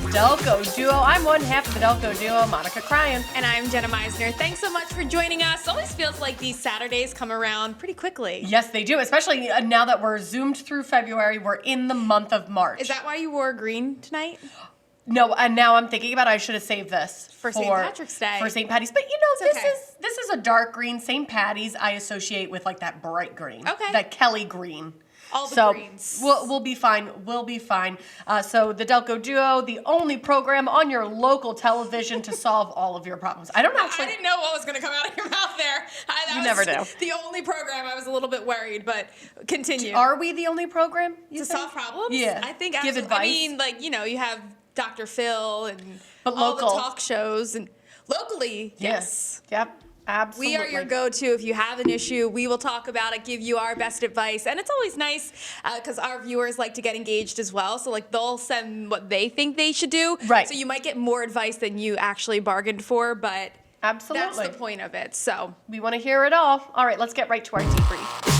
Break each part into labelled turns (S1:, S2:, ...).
S1: Delco Duo. I'm one half of the Delco Duo, Monica Cryan.
S2: And I'm Jenna Meisner. Thanks so much for joining us. It always feels like these Saturdays come around pretty quickly.
S1: Yes, they do, especially now that we're zoomed through February. We're in the month of March.
S2: Is that why you wore green tonight?
S1: No, and now I'm thinking about it, I should have saved this
S2: for St. Patrick's Day.
S1: For St. Patty's. But this
S2: okay.
S1: this is a dark green. St. Patty's I associate with like that bright green.
S2: Okay.
S1: That Kelly green.
S2: All the greens.
S1: We'll be fine. We'll be fine. So the Delco Duo, the only program on your local television to solve all of your problems. I didn't
S2: know what was going to come out of your mouth there.
S1: You never do.
S2: The only program, I was a little bit worried, but continue.
S1: Are we the only program
S2: to solve problems?
S1: Yeah.
S2: I think.
S1: Give advice.
S2: I mean, you have Dr. Phil and
S1: but
S2: all
S1: local.
S2: the talk shows and locally. Yes.
S1: Yep. Absolutely.
S2: We are your go-to. If you have an issue, we will talk about it, give you our best advice. And it's always nice because our viewers like to get engaged as well. So they'll send what they think they should do.
S1: Right.
S2: So you might get more advice than you actually bargained for, but
S1: absolutely,
S2: that's the point of it. So
S1: we want to hear it all. All right, let's get right to our debrief.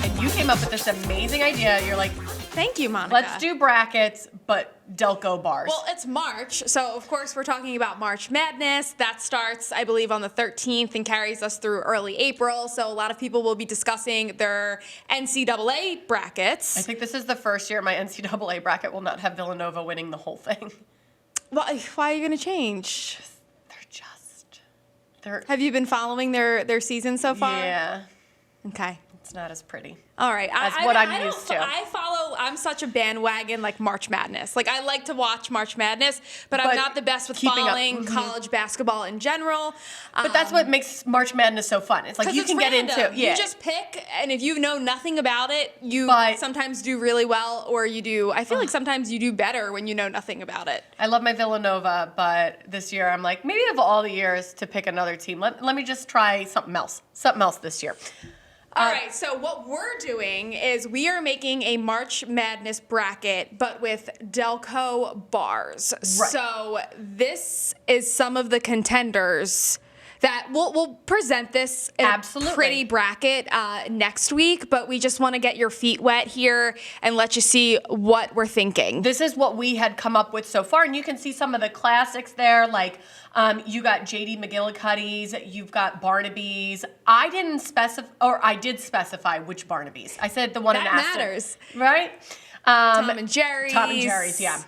S1: And you came up with this amazing idea. You're like,
S2: thank you, Monica.
S1: Let's do brackets, but Delco bars.
S2: Well, it's March, so of course we're talking about March Madness. That starts, I believe, on the 13th and carries us through early April. So a lot of people will be discussing their NCAA brackets.
S1: I think this is the first year my NCAA bracket will not have Villanova winning the whole thing.
S2: Why are you going to change?
S1: They're.
S2: Have you been following their season so far?
S1: Yeah.
S2: Okay.
S1: It's not as pretty.
S2: All right.
S1: I'm used to.
S2: I'm such a bandwagon like March Madness. I like to watch March Madness, but I'm not the best with following college basketball in general.
S1: But that's what makes March Madness so fun. It's like you can
S2: random.
S1: Get into. Yeah.
S2: You just pick, and if you know nothing about it, you sometimes do really well, or you do. I feel like sometimes you do better when you know nothing about it.
S1: I love my Villanova, but this year I'm like, maybe of all the years to pick another team, let me just try something else. Something else this year.
S2: All right, so what we're doing is we are making a March Madness bracket, but with Delco bars. Right. So this is some of the contenders that we'll present this in a pretty bracket next week, but we just want to get your feet wet here and let you see what we're thinking.
S1: This is what we had come up with so far, and you can see some of the classics there, like you got J.D. McGillicuddy's, you've got Barnaby's. I didn't specify, or I did specify which Barnaby's. I said the one in Aston.
S2: That matters.
S1: Right?
S2: Tom and Jerry's.
S1: Tom and Jerry's, yeah.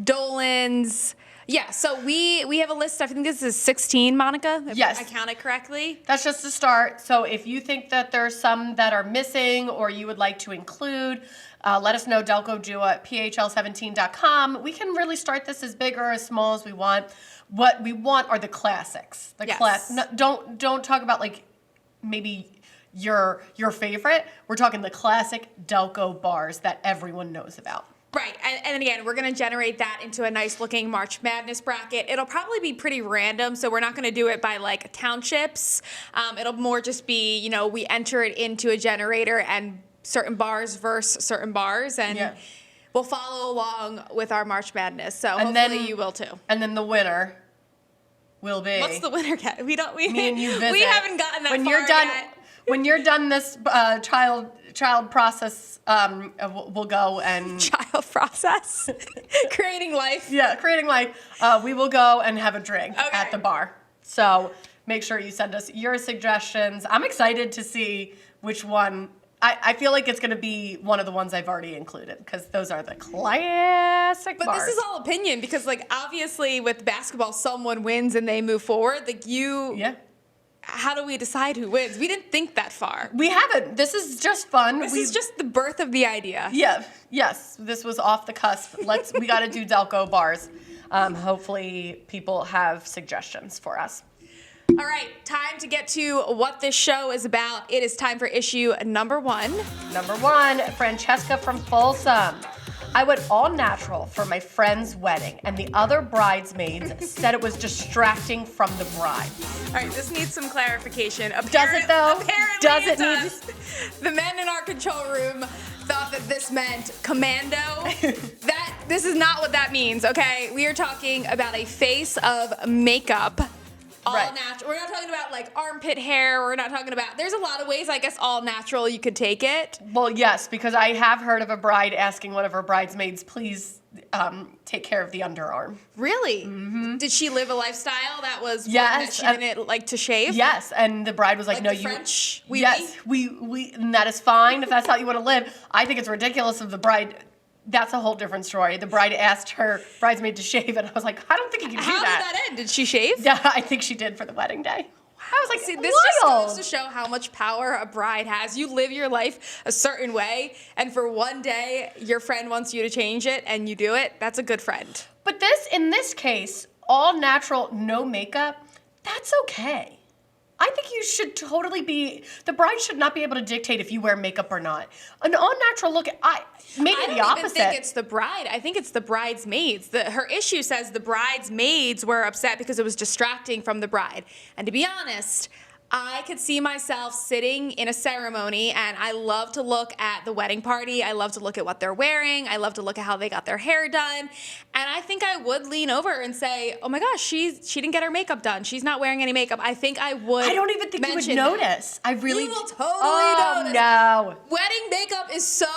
S2: Dolan's. Yeah, so we have a list. I think this is 16, Monica, if I counted correctly.
S1: That's just a start. So if you think that there's some that are missing or you would like to include, let us know, Delco Duo at phl17.com. We can really start this as big or as small as we want. What we want are the classics. Don't talk about maybe your favorite. We're talking the classic Delco bars that everyone knows about.
S2: Right, and again, we're going to generate that into a nice-looking March Madness bracket. It'll probably be pretty random, so we're not going to do it by, townships. It'll more just be, we enter it into a generator and certain bars versus certain bars, and we'll follow along with our March Madness. So hopefully you will, too.
S1: And then the winner will be...
S2: What's the winner get?
S1: Me and you visit.
S2: We haven't gotten that far yet.
S1: When you're done this child process, we'll go and...
S2: Child process? Creating life?
S1: Yeah, creating life. We will go and have a drink at the bar. So make sure you send us your suggestions. I'm excited to see which one... I feel like it's going to be one of the ones I've already included because those are the classic bars.
S2: But this is all opinion because, obviously with basketball, someone wins and they move forward.
S1: Yeah.
S2: How do we decide who wins? We didn't think that far.
S1: We haven't. This is just fun.
S2: This is just the birth of the idea.
S1: Yeah. Yes. This was off the cusp. We got to do Delco bars. Hopefully people have suggestions for us.
S2: All right, time to get to what this show is about. It is time for issue number 1.
S1: Number 1, Francesca from Folsom. I went all natural for my friend's wedding, and the other bridesmaids said it was distracting from the bride.
S2: All right, this needs some clarification.
S1: Does it, though?
S2: Apparently
S1: does it
S2: does. The men in our control room thought that this meant commando. This is not what that means, okay? We are talking about a face of makeup all
S1: Right.
S2: natural. We're not talking about like armpit hair. We're not talking about. There's a lot of ways, I guess, all natural you could take it.
S1: Well, yes, because I have heard of a bride asking one of her bridesmaids, please take care of the underarm.
S2: Really? Mm-hmm. Did she live a lifestyle that was
S1: Yes,
S2: one that she didn't like to shave?
S1: Yes, and the bride was like,
S2: Like
S1: no,
S2: the
S1: you.
S2: French? Oui,
S1: Yes, we, and that is fine if that's how you want to live. I think it's ridiculous of the bride. That's a whole different story. The bride asked her bridesmaid to shave, and I was like, I don't think you can do
S2: How
S1: that.
S2: did that end? Did she shave?
S1: Yeah, I think she did for the wedding day. I was like,
S2: See,
S1: wild.
S2: this just goes to show how much power a bride has. You live your life a certain way, and for one day, your friend wants you to change it, and you do it. That's a good friend.
S1: But in this case, all natural, no makeup, that's okay. I think you should totally the bride should not be able to dictate if you wear makeup or not. An all natural look, maybe
S2: I
S1: the
S2: don't
S1: opposite.
S2: even think it's the bride. I think it's the bridesmaids. Her issue says the bridesmaids were upset because it was distracting from the bride. And to be honest, I could see myself sitting in a ceremony, and I love to look at the wedding party. I love to look at what they're wearing. I love to look at how they got their hair done. And I think I would lean over and say, oh my gosh, she didn't get her makeup done. She's not wearing any makeup. I think I would.
S1: I don't even think you would
S2: mention that.
S1: notice. I really.
S2: You will totally notice.
S1: No.
S2: Wedding makeup is so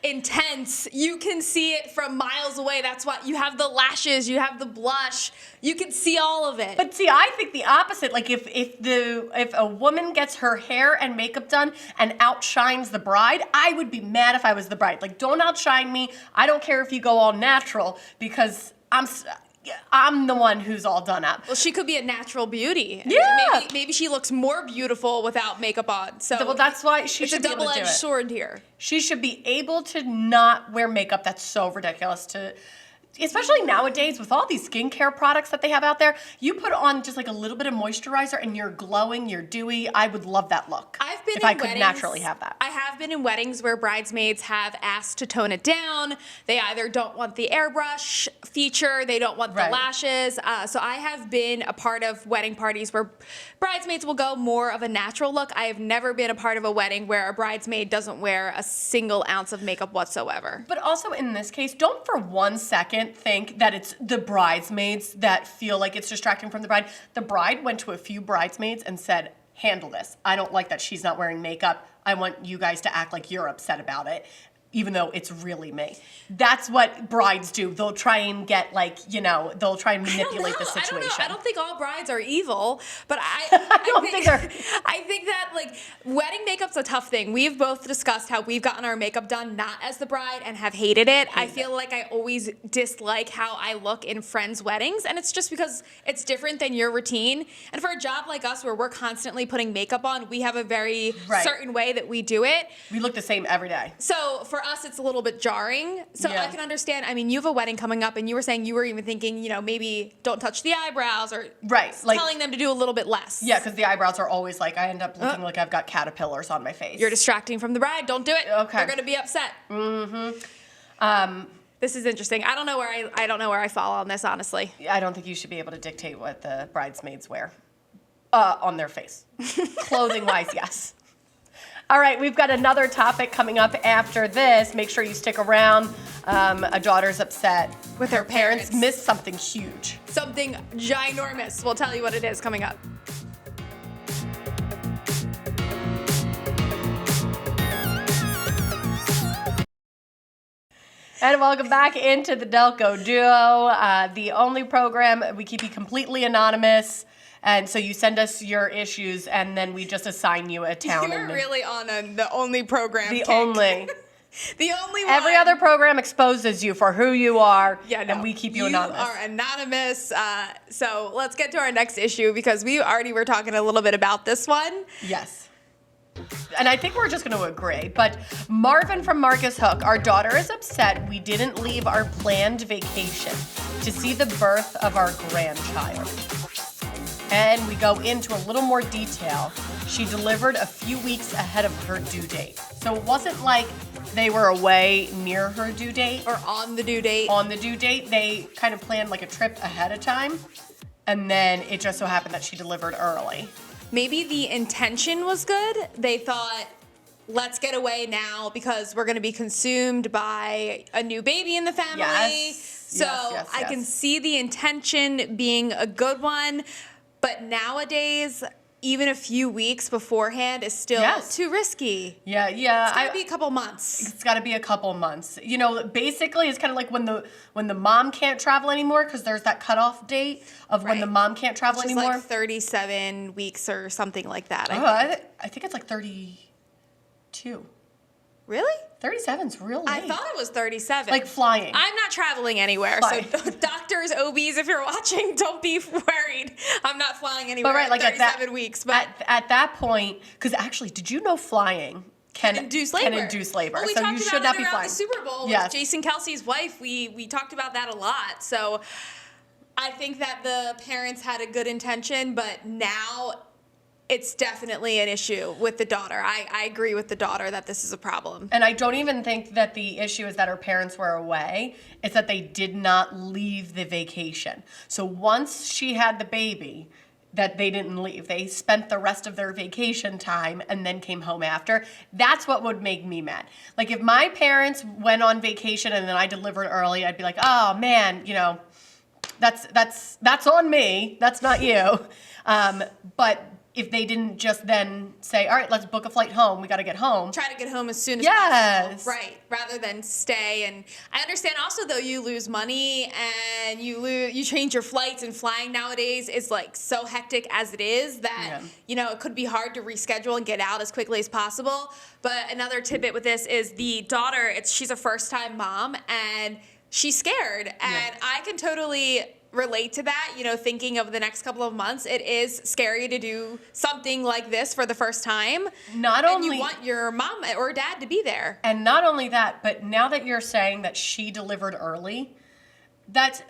S2: intense. You can see it from miles away. That's why you have the lashes, you have the blush. You can see all of it.
S1: But see, I think the opposite. Like if a woman gets her hair and makeup done and outshines the bride, I would be mad if I was the bride. Like, don't outshine me. I don't care if you go all natural because I'm the one who's all done up.
S2: Well, she could be a natural beauty.
S1: Yeah.
S2: Maybe she looks more beautiful without makeup on. So
S1: Well, that's why she
S2: it's a
S1: should be able to do
S2: double-edged
S1: it.
S2: sword here.
S1: She should be able to not wear makeup. That's so ridiculous especially nowadays with all these skincare products that they have out there. You put on just like a little bit of moisturizer and you're glowing, you're dewy. I would love that look.
S2: I've been
S1: if
S2: in
S1: I could
S2: weddings,
S1: naturally have that.
S2: I have been in weddings where bridesmaids have asked to tone it down. They either don't want the airbrush feature, they don't want the
S1: Right.
S2: lashes. So I have been a part of wedding parties where bridesmaids will go more of a natural look. I have never been a part of a wedding where a bridesmaid doesn't wear a single ounce of makeup whatsoever.
S1: But also in this case, don't for 1 second think that it's the bridesmaids that feel like it's distracting from the bride. The bride went to a few bridesmaids and said, handle this. I don't like that she's not wearing makeup. I want you guys to act like you're upset about it, even though it's really me. That's what brides do. They'll try and get they'll try and manipulate the situation.
S2: I don't think all brides are evil, but I think that like wedding makeup's a tough thing. We've both discussed how we've gotten our makeup done not as the bride and have hated it. I feel like I always dislike how I look in friends' weddings, and it's just because it's different than your routine. And for a job like us where we're constantly putting makeup on, we have a very certain way that we do it.
S1: We look the same every day.
S2: So for us, it's a little bit jarring. So
S1: Yeah.
S2: I can understand. I mean, you have a wedding coming up, and you were saying you were even thinking, maybe don't touch the eyebrows or telling them to do a little bit less.
S1: Yeah, because the eyebrows are always like, I end up looking like I've got caterpillars on my face.
S2: You're distracting from the bride. Don't do it.
S1: Okay.
S2: They're going to be upset. This is interesting. I don't know where I fall on this, honestly.
S1: I don't think you should be able to dictate what the bridesmaids wear on their face. Clothing-wise, yes. All right, we've got another topic coming up after this. Make sure you stick around. A daughter's upset
S2: With her parents.
S1: missed something huge.
S2: Something ginormous. We'll tell you what it is coming up.
S1: And welcome back into the Delco Duo, the only program we keep you completely anonymous. And so you send us your issues, and then we just assign you a town.
S2: You're really on the only program.
S1: the
S2: kick.
S1: only.
S2: The only one.
S1: Every other program exposes you for who you are,
S2: Yeah, no.
S1: and we keep you anonymous.
S2: You are anonymous. So let's get to our next issue because we already were talking a little bit about this one.
S1: Yes. And I think we're just going to agree. But Marvin from Marcus Hook, our daughter is upset we didn't leave our planned vacation to see the birth of our grandchild. And we go into a little more detail. She delivered a few weeks ahead of her due date. So it wasn't like they were away near her due date.
S2: Or on the due date.
S1: On the due date, they kind of planned like a trip ahead of time. And then it just so happened that she delivered early.
S2: Maybe the intention was good. They thought, let's get away now because we're going to be consumed by a new baby in the family.
S1: Yes.
S2: So
S1: Yes.
S2: I can see the intention being a good one. But nowadays, even a few weeks beforehand is still too risky.
S1: Yeah.
S2: It's gotta be a couple months.
S1: It's got to be a couple months. You know, basically, it's kind of like when the mom can't travel anymore, because there's that cutoff date of when the mom can't travel
S2: Which is
S1: anymore.
S2: like 37 weeks or something like that.
S1: I think it's like 32.
S2: Really?
S1: 37's real late.
S2: I thought it was 37.
S1: Like flying.
S2: I'm not traveling anywhere. So doctors, OBs, if you're watching, don't be worried. I'm not flying anywhere.
S1: But right, like
S2: 37 weeks. But
S1: at that point, because actually, did you know flying can
S2: induce labor?
S1: Well,
S2: we
S1: so
S2: talked
S1: you
S2: about
S1: should not
S2: it
S1: be
S2: around
S1: flying.
S2: the Super Bowl with Jason Kelsey's wife. We talked about that a lot. So I think that the parents had a good intention, but now it's definitely an issue with the daughter. I agree with the daughter that this is a problem.
S1: And I don't even think that the issue is that her parents were away. It's that they did not leave the vacation. So once she had the baby, that they didn't leave. They spent the rest of their vacation time and then came home after. That's what would make me mad. Like if my parents went on vacation and then I delivered early, I'd be like, oh man, you know, that's on me. That's not you. But if they didn't just then say, all right, let's book a flight home. We got to get home.
S2: Try to get home as soon as
S1: possible.
S2: Right. Rather than stay. And I understand also, though, you lose money and you change your flights, and flying nowadays is like so hectic as it is that, you know, it could be hard to reschedule and get out as quickly as possible. But another tidbit with this is the daughter, she's a first-time mom and she's scared. And I can totally relate to that, you know, thinking of the next couple of months. It is scary to do something like this for the first time. And you want your mom or dad to be there.
S1: And not only that, but now that you're saying that she delivered early, that's,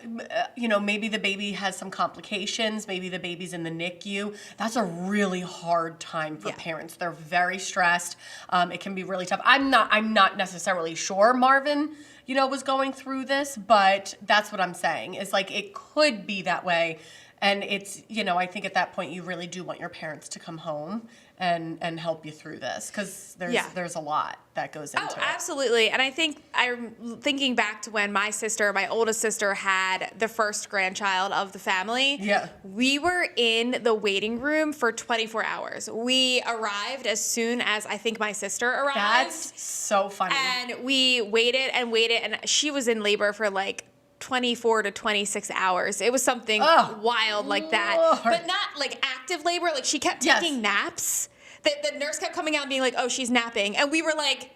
S1: you know, maybe the baby has some complications, maybe the baby's in the NICU. That's a really hard time for parents. They're very stressed. It can be really tough. I'm not necessarily sure Marvin, you know, was going through this, but that's what I'm saying is like it could be that way. And it's, you know, I think at that point you really do want your parents to come home and help you through this, because there's a lot that goes into it.
S2: Oh, absolutely. And I think I'm thinking back to when my oldest sister, had the first grandchild of the family.
S1: Yeah.
S2: We were in the waiting room for 24 hours. We arrived as soon as I think my sister arrived.
S1: That's so funny.
S2: And we waited, and she was in labor for like 24 to 26 hours. It was something wild like that.
S1: Lord.
S2: But not like active labor. Like she kept taking naps. The nurse kept coming out and being like, oh, she's napping. And we were like,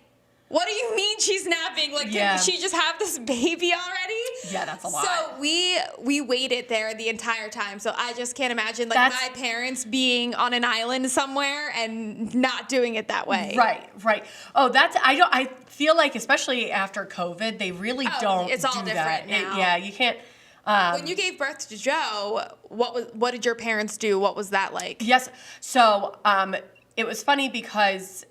S2: what do you mean she's napping? Like, can she just have this baby already?
S1: Yeah, that's a lot.
S2: So we waited there the entire time. So I just can't imagine like my parents being on an island somewhere and not doing it that way.
S1: Right. Oh, I feel like especially after COVID, they really don't.
S2: It's all
S1: do
S2: different
S1: that.
S2: now.
S1: You can't.
S2: When you gave birth to Joe, what did your parents do? What was that like?
S1: Yes. So it was funny because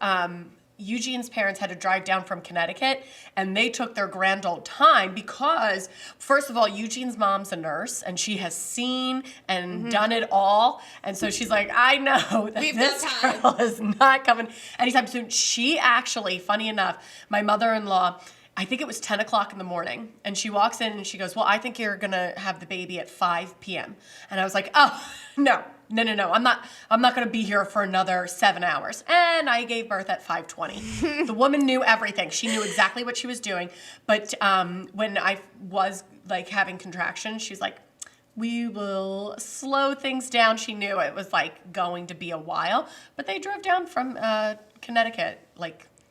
S1: Eugene's parents had to drive down from Connecticut, and they took their grand old time because, first of all, Eugene's mom's a nurse, and she has seen and done it all. And so she's like, I know that this girl is not coming anytime soon. She actually, funny enough, my mother-in-law, I think it was 10 o'clock in the morning, and she walks in and she goes, well, I think you're going to have the baby at 5 p.m. And I was like, oh, no. I'm not going to be here for another 7 hours. And I gave birth at 5:20. The woman knew everything. She knew exactly what she was doing. But when I was like having contractions, she's like, we will slow things down. She knew it was like going to be a while, but they drove down from Connecticut.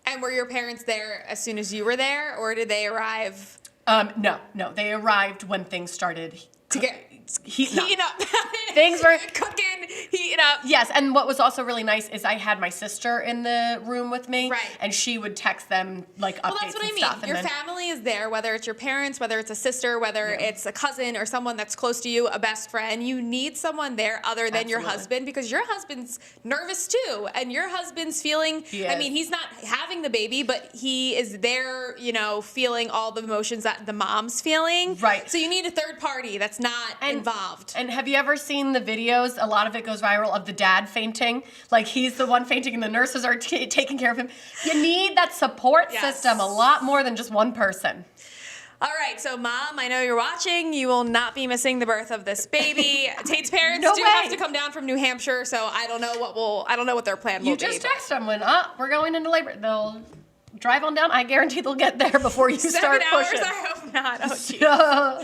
S2: And were your parents there as soon as you were there, or did they arrive?
S1: No, they arrived when things started
S2: to get heating up.
S1: Things were
S2: cooking, heating up.
S1: Yes, and what was also really nice is I had my sister in the room with me,
S2: right? And
S1: she would text them like updates and stuff.
S2: Well, that's what I mean. Your family is there, whether it's your parents, whether it's a sister, whether it's a cousin or someone that's close to you, a best friend. You need someone there other than your husband, because your husband's nervous too, and your husband's feeling. I mean, he's not having the baby, but he is there, you know, feeling all the emotions that the mom's feeling.
S1: Right.
S2: So you need a third party that's not involved.
S1: And have you ever seen the videos? A lot of it goes viral of the dad fainting. Like he's the one fainting and the nurses are taking care of him. You need that support system a lot more than just one person.
S2: All right, so Mom, I know you're watching. You will not be missing the birth of this baby. Tate's parents
S1: No
S2: do
S1: way.
S2: have to come down from New Hampshire, so I don't know what their plan will
S1: You
S2: be.
S1: just text them when, we're going into labor. They'll drive on down. I guarantee they'll get there before you
S2: 7
S1: start
S2: hours?
S1: pushing.
S2: I hope not. Oh, geez.
S1: Yeah.
S2: All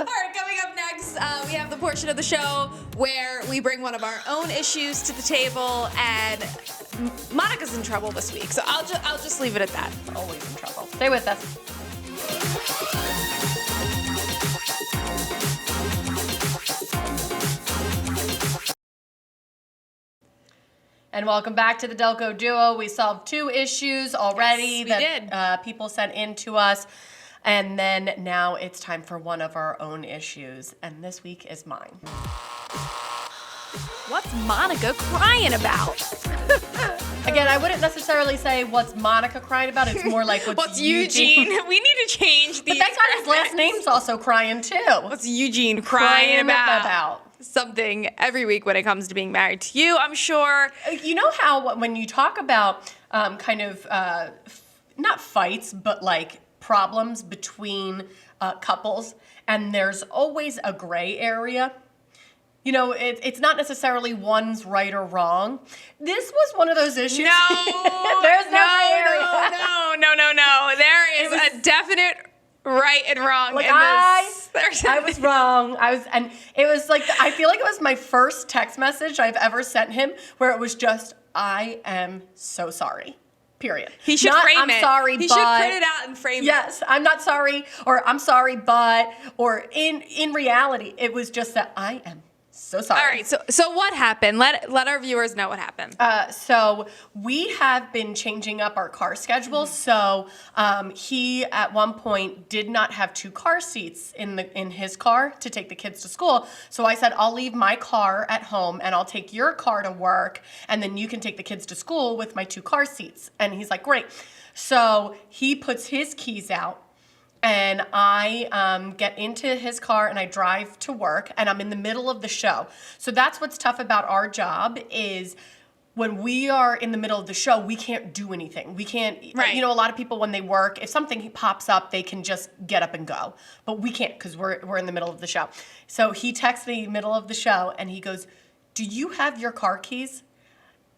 S2: right, coming up next, we have the portion of the show where we bring one of our own issues to the table, and Monica's in trouble this week, so I'll just leave it at that.
S1: Always in trouble. Stay with us. And welcome back to the Delco Duo. We solved 2 issues already
S2: Yes,
S1: people sent in to us. And then now it's time for one of our own issues. And this week is mine.
S2: What's Monica crying about?
S1: Again, I wouldn't necessarily say what's Monica crying about. It's more like what's
S2: Eugene? We need to change these.
S1: But thank God his last name's also crying too.
S2: What's Eugene crying about?
S1: about?
S2: Something every week when it comes to being married to you, I'm sure.
S1: You know how when you talk about not fights, but like problems between couples, and there's always a gray area. You know, it's not necessarily one's right or wrong. This was one of those issues.
S2: No,
S1: There's no gray area.
S2: no. There is a definite right and wrong
S1: Like
S2: in this.
S1: I was wrong. And it was like, I feel like it was my first text message I've ever sent him where it was just, I am so sorry. Period.
S2: He should
S1: Not,
S2: frame
S1: I'm
S2: it.
S1: sorry,
S2: He
S1: but
S2: should print it out and frame it.
S1: yes, I'm not sorry, or I'm sorry, but, or in reality, it was just that I am so sorry.
S2: All right, so what happened? Let our viewers know what happened.
S1: So we have been changing up our car schedule. So he at one point did not have 2 car seats in his car to take the kids to school. So I said, I'll leave my car at home and I'll take your car to work, and then you can take the kids to school with my 2 car seats. And he's like, great. So he puts his keys out. And I get into his car and I drive to work, and I'm in the middle of the show. So that's what's tough about our job is when we are in the middle of the show, we can't do anything. We can't,
S2: Right.
S1: You know, a lot of people when they work, if something pops up, they can just get up and go. But we can't because we're in the middle of the show. So he texts me middle of the show and he goes, do you have your car keys?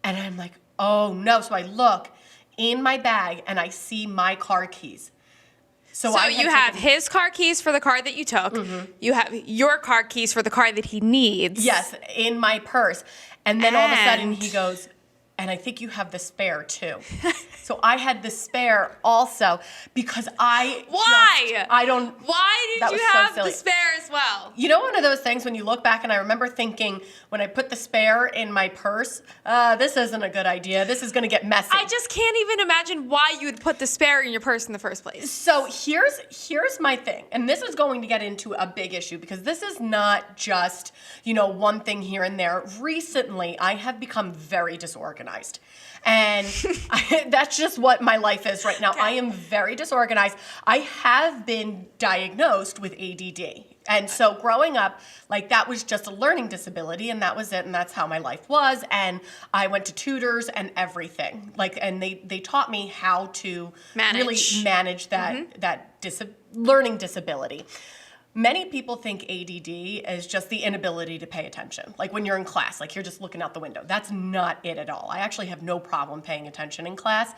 S1: And I'm like, oh no. So I look in my bag and I see my car keys.
S2: So you have his car keys for the car that you took. Mm-hmm. You have your car keys for the car that he needs.
S1: Yes, in my purse. And then all of a sudden he goes, and I think you have the spare too. So I had the spare also because
S2: Why?
S1: I don't.
S2: Why did you have the spare as well?
S1: You know, one of those things when you look back, and I remember thinking when I put the spare in my purse, this isn't a good idea. This is going to get messy.
S2: I just can't even imagine why you would put the spare in your purse in the first place.
S1: So here's my thing, and this is going to get into a big issue because this is not just, you know, one thing here and there. Recently, I have become very disorganized. And that's just what my life is right now.
S2: Okay.
S1: I am very disorganized. I have been diagnosed with ADD. And so growing up, like that was just a learning disability and that was it. And that's how my life was. And I went to tutors and everything. Like, and they taught me how to really manage that learning disability. Many people think ADD is just the inability to pay attention. Like when you're in class, like you're just looking out the window. That's not it at all. I actually have no problem paying attention in class.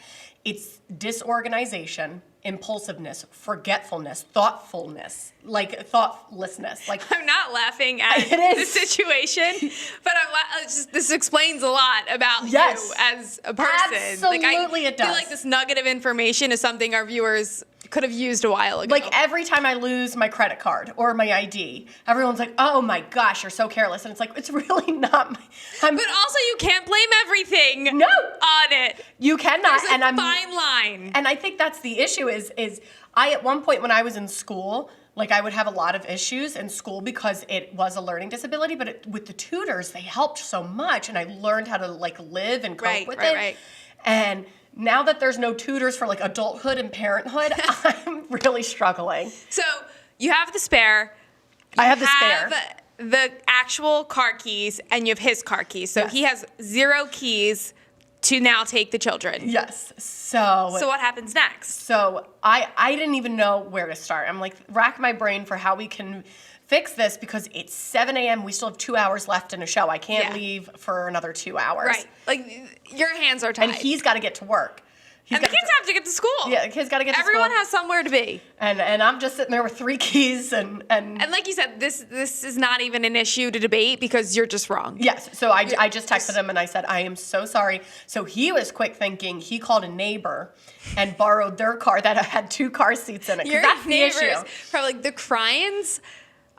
S1: It's disorganization, impulsiveness, forgetfulness, thoughtlessness. Like
S2: I'm not laughing at the situation, but this explains a lot about you as a person.
S1: Absolutely, it does.
S2: I feel like this nugget of information is something our viewers could have used a while ago.
S1: Like every time I lose my credit card or my ID, everyone's like, "Oh my gosh, you're so careless," and it's like it's really not.
S2: But also, you can't blame everything.
S1: No,
S2: on it.
S1: You cannot.
S2: There's a fine line.
S1: And I think that's the issue. Is I at one point when I was in school, like I would have a lot of issues in school because it was a learning disability. But with the tutors, they helped so much, and I learned how to like live and cope with it. Right. And now that there's no tutors for like adulthood and parenthood, I'm really struggling.
S2: So you have the spare.
S1: I have the spare.
S2: The actual car keys, and you have his car keys. So he has 0 keys to now take the children.
S1: Yes. So
S2: what happens next?
S1: So I didn't even know where to start. I'm like, rack my brain for how we can fix this because it's 7 a.m. We still have 2 hours left in a show. I can't leave for another 2 hours.
S2: Right. Like, your hands are tied.
S1: And he's got to get to work.
S2: And the kids have to get to school.
S1: Yeah, the kids got to get to
S2: Everyone
S1: school.
S2: has somewhere to be.
S1: And I'm just sitting there with 3 keys and
S2: like you said, this is not even an issue to debate because you're just wrong.
S1: Yes. So I just texted him and I said, I am so sorry. So he was quick thinking. He called a neighbor and borrowed their car that had 2 car seats in it.
S2: Your
S1: That's the
S2: neighbors,
S1: issue.
S2: probably the Cryans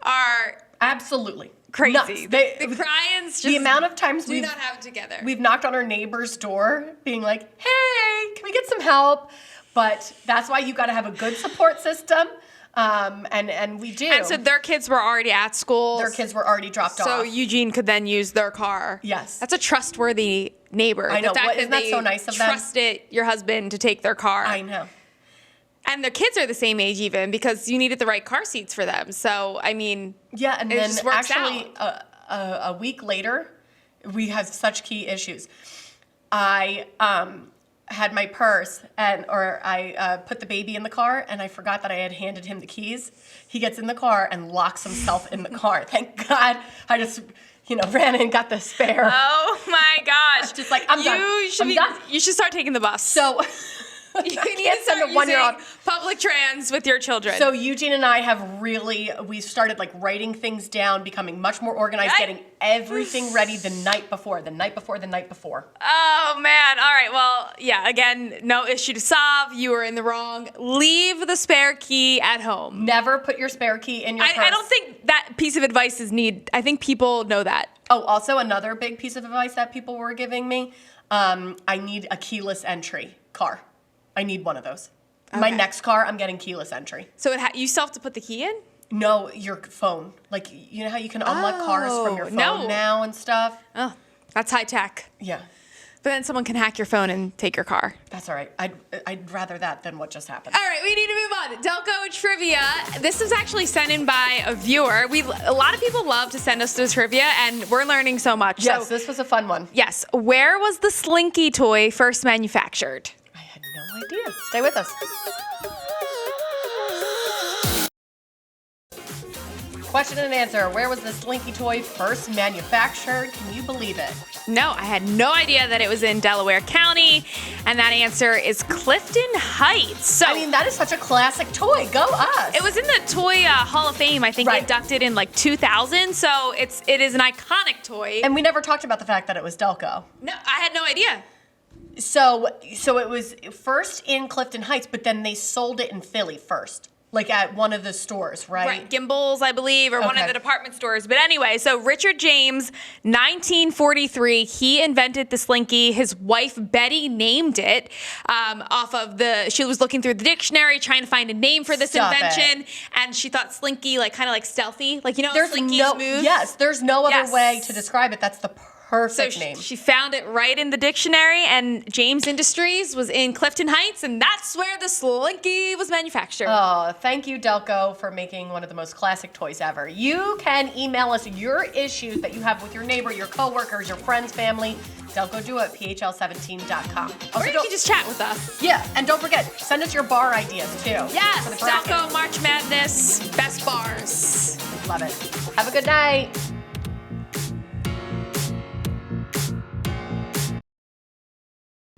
S2: are
S1: absolutely
S2: crazy.
S1: nuts.
S2: The Cryans just
S1: the amount of times
S2: do not have it together.
S1: We've knocked on our neighbor's door being like, hey, can we get some help? But that's why you got to have a good support system. And we do.
S2: And so their kids were already at school.
S1: Their kids were already dropped off.
S2: So Eugene could then use their car.
S1: Yes.
S2: That's a trustworthy neighbor.
S1: I know.
S2: The fact
S1: Isn't that so nice of them?
S2: Trusted your husband to take their car.
S1: I know.
S2: And their kids are the same age even because you needed the right car seats for them. So, I mean,
S1: yeah, and
S2: it
S1: then
S2: just works
S1: actually a week later, we had such key issues. I had my purse or I put the baby in the car and I forgot that I had handed him the keys. He gets in the car and locks himself in the car. Thank God I just ran in and got the spare.
S2: Oh my gosh.
S1: Just like, I'm done.
S2: You should start taking the bus.
S1: So
S2: you need to start
S1: send a 1-year-old.
S2: using public trans with your children.
S1: So Eugene and I have we started like writing things down, becoming much more organized, getting everything ready the night before.
S2: Oh man. All right. Well, yeah, again, no issue to solve. You were in the wrong. Leave the spare key at home.
S1: Never put your spare key in your purse.
S2: I don't think that piece of advice is needed. I think people know that.
S1: Oh, also another big piece of advice that people were giving me, I need a keyless entry car. I need one of those. Okay. My next car, I'm getting keyless entry.
S2: So you still have to put the key in?
S1: No, your phone. Like, you know how you can unlock cars from your phone now and stuff?
S2: Oh, that's high tech.
S1: Yeah.
S2: But then someone can hack your phone and take your car.
S1: That's all right. I'd rather that than what just happened.
S2: All right, we need to move on. Delco trivia. This was actually sent in by a viewer. A lot of people love to send us the trivia, and we're learning so much.
S1: Yes, this was a fun one.
S2: Yes. Where was the Slinky toy first manufactured?
S1: I had no idea. Stay with us. Question and answer. Where was the Slinky toy first manufactured? Can you believe it?
S2: No, I had no idea that it was in Delaware County, and that answer is Clifton Heights. So
S1: I mean, that is such a classic toy. Go us.
S2: It was in the Toy Hall of Fame, I think, inducted in like 2000. So it is an iconic toy.
S1: And we never talked about the fact that it was Delco.
S2: No, I had no idea.
S1: So it was first in Clifton Heights, but then they sold it in Philly first. Like at one of the stores, right?
S2: Right, Gimbel's, I believe, or one of the department stores. But anyway, so Richard James, 1943, he invented the Slinky. His wife, Betty, named it she was looking through the dictionary trying to find a name for this invention. And she thought Slinky, kind of like stealthy. Like, Slinky's move?
S1: Yes, there's no other way to describe it. That's the perfect name.
S2: She found it right in the dictionary, and James Industries was in Clifton Heights, and that's where the Slinky was manufactured.
S1: Oh, thank you, Delco, for making one of the most classic toys ever. You can email us your issues that you have with your neighbor, your coworkers, your friends, family. Delco Duo at phl17.com.
S2: Or you can just chat with us.
S1: Yeah, and don't forget, send us your bar ideas too.
S2: Yes, Delco March Madness, best bars.
S1: Love it. Have a good night.